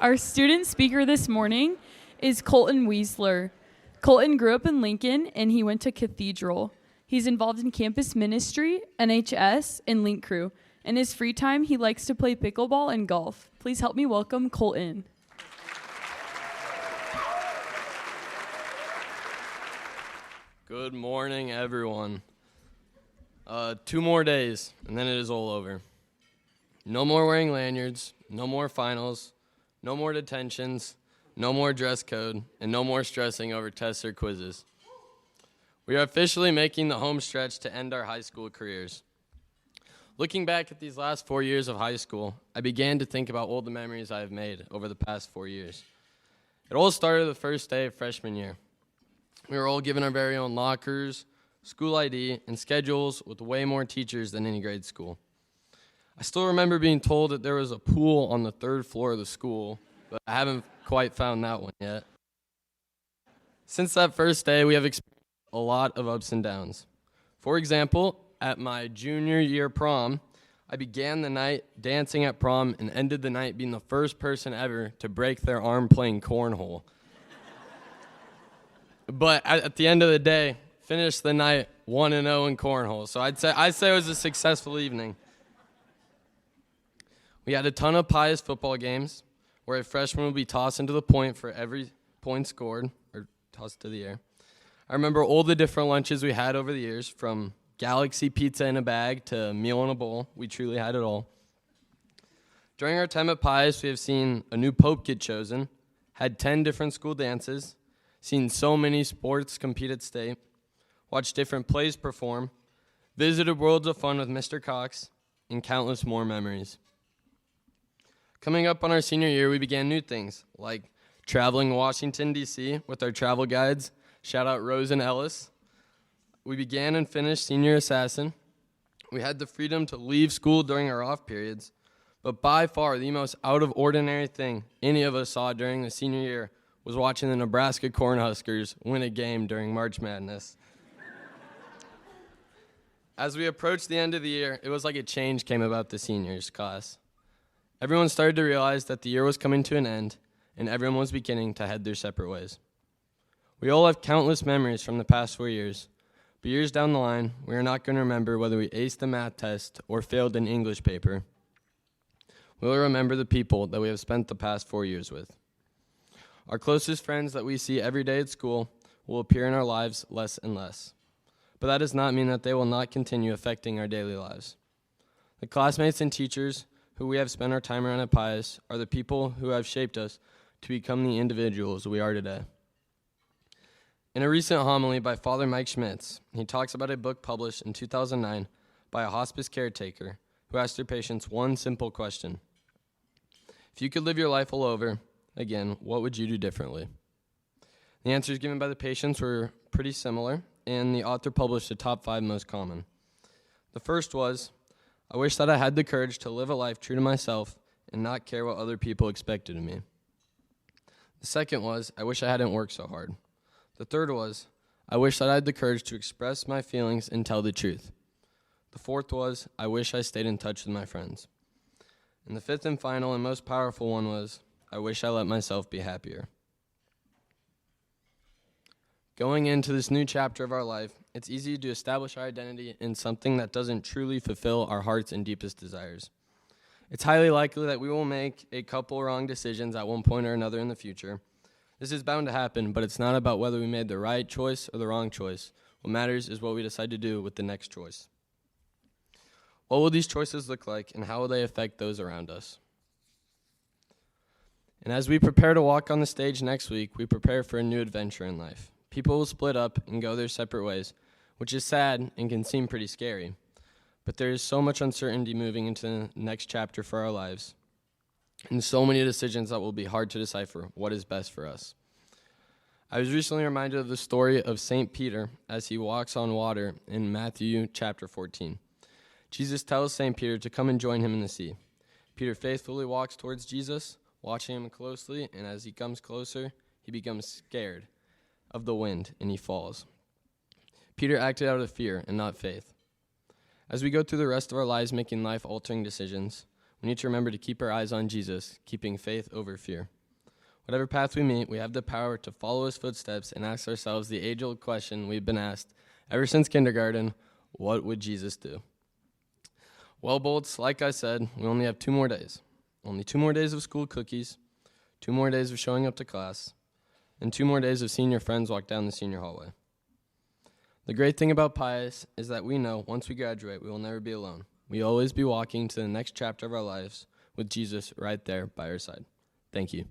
Our student speaker this morning is Colten Wieseler. Colten grew up in Lincoln, and he went to Cathedral. He's involved in campus ministry, NHS, and Link Crew. In his free time, he likes to play pickleball and golf. Please help me welcome Colten. Good morning, everyone. 2 more days, and then it is all over. No more wearing lanyards, no more finals, no more detentions, no more dress code, and no more stressing over tests or quizzes. We are officially making the home stretch to end our high school careers. Looking back at these last 4 years of high school, I began to think about all the memories I have made over the past 4 years. It all started the first day of freshman year. We were all given our very own lockers, school ID, and schedules with way more teachers than any grade school. I still remember being told that there was a pool on the 3rd floor of the school, but I haven't quite found that one yet. Since that first day, we have experienced a lot of ups and downs. For example, at my junior year prom, I began the night dancing at prom and ended the night being the first person ever to break their arm playing cornhole. But at the end of the day, finished the night 1-0 in cornhole. So I'd say it was a successful evening. We had a ton of Pius football games where a freshman would be tossed into the point for every point scored, or tossed to the air. I remember all the different lunches we had over the years, from Galaxy pizza in a bag to meal in a bowl. We truly had it all. During our time at Pius, we have seen a new pope get chosen, had 10 different school dances, seen so many sports compete at state, watched different plays perform, visited Worlds of Fun with Mr. Cox, and countless more memories. Coming up on our senior year, we began new things, like traveling to Washington, D.C. with our travel guides. Shout out Rose and Ellis. We began and finished Senior Assassin. We had the freedom to leave school during our off periods, but by far the most out-of-ordinary thing any of us saw during the senior year was watching the Nebraska Cornhuskers win a game during March Madness. As we approached the end of the year, it was like a change came about the seniors class. Everyone started to realize that the year was coming to an end, and everyone was beginning to head their separate ways. We all have countless memories from the past 4 years, but years down the line, we are not going to remember whether we aced a math test or failed an English paper. We will remember the people that we have spent the past 4 years with. Our closest friends that we see every day at school will appear in our lives less and less, but that does not mean that they will not continue affecting our daily lives. The classmates and teachers who we have spent our time around at Pius are the people who have shaped us to become the individuals we are today. In a recent homily by Father Mike Schmitz, he talks about a book published in 2009 by a hospice caretaker who asked their patients one simple question. If you could live your life all over again, what would you do differently? The answers given by the patients were pretty similar, and the author published the top 5 most common. The first was, I wish that I had the courage to live a life true to myself and not care what other people expected of me. The second was, I wish I hadn't worked so hard. The third was, I wish that I had the courage to express my feelings and tell the truth. The fourth was, I wish I stayed in touch with my friends. And the fifth and final and most powerful one was, I wish I let myself be happier. Going into this new chapter of our life, it's easy to establish our identity in something that doesn't truly fulfill our heart's and deepest desires. It's highly likely that we will make a couple wrong decisions at one point or another in the future. This is bound to happen, but it's not about whether we made the right choice or the wrong choice. What matters is what we decide to do with the next choice. What will these choices look like, and how will they affect those around us? And as we prepare to walk on the stage next week, we prepare for a new adventure in life. People will split up and go their separate ways, which is sad and can seem pretty scary. But there is so much uncertainty moving into the next chapter for our lives, and so many decisions that will be hard to decipher what is best for us. I was recently reminded of the story of St. Peter as he walks on water in Matthew chapter 14. Jesus tells St. Peter to come and join him in the sea. Peter faithfully walks towards Jesus, watching him closely, and as he comes closer, he becomes scared of the wind, and he falls. Peter acted out of fear and not faith. As we go through the rest of our lives making life-altering decisions, We need to remember to keep our eyes on Jesus, keeping faith over fear. Whatever path we meet, we have the power to follow his footsteps and ask ourselves the age-old question we've been asked ever since kindergarten: what would Jesus do? Well, Bolts, like I said, we only have 2 more days. Only 2 more days of school cookies, 2 more days of showing up to class, and 2 more days of seeing your friends walk down the senior hallway. The great thing about Pius is that we know once we graduate, we will never be alone. We'll always be walking to the next chapter of our lives with Jesus right there by our side. Thank you.